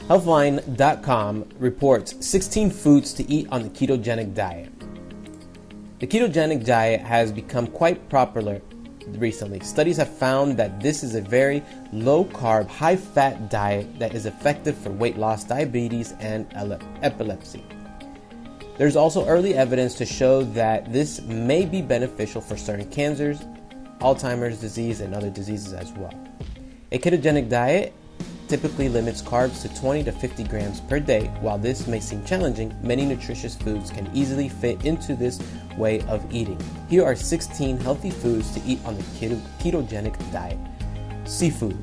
Healthline.com reports 16 foods to eat on the ketogenic diet. The ketogenic diet has become quite popular recently. Studies have found that this is a very low-carb, high-fat diet that is effective for weight loss, diabetes, and epilepsy. There's also early evidence to show that this may be beneficial for certain cancers, Alzheimer's disease, and other diseases as well. A ketogenic diet typically limits carbs to 20 to 50 grams per day. While this may seem challenging, many nutritious foods can easily fit into this way of eating. Here are 16 healthy foods to eat on the ketogenic diet. Seafood.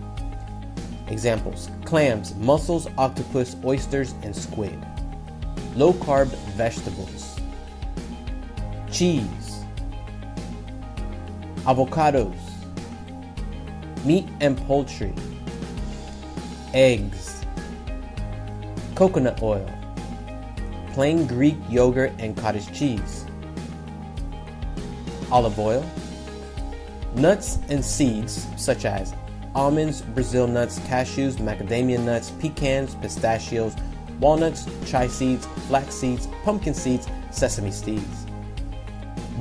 Examples: clams, mussels, octopus, oysters, and squid. Low-carb vegetables. Cheese. Avocados. Meat and poultry. Eggs. Coconut oil. Plain Greek yogurt and cottage cheese. Olive oil. Nuts and seeds such as almonds, Brazil nuts, cashews, macadamia nuts, pecans, pistachios, walnuts, chia seeds, flax seeds, pumpkin seeds, sesame seeds.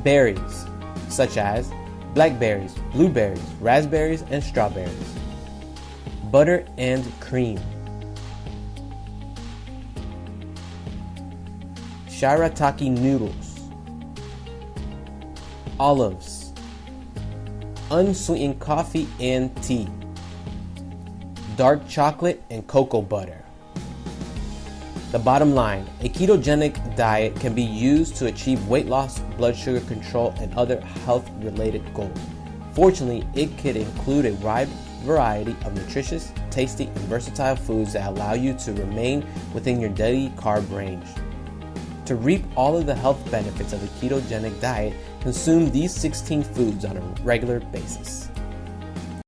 Berries such as blackberries, blueberries, raspberries, and strawberries. Butter and cream. Shirataki noodles. Olives. Unsweetened coffee and tea. Dark chocolate and cocoa butter. The bottom line, a ketogenic diet can be used to achieve weight loss, blood sugar control, and other health-related goals. Fortunately, it could include a wide variety of nutritious, tasty, and versatile foods that allow you to remain within your daily carb range. To reap all of the health benefits of a ketogenic diet, consume these 16 foods on a regular basis.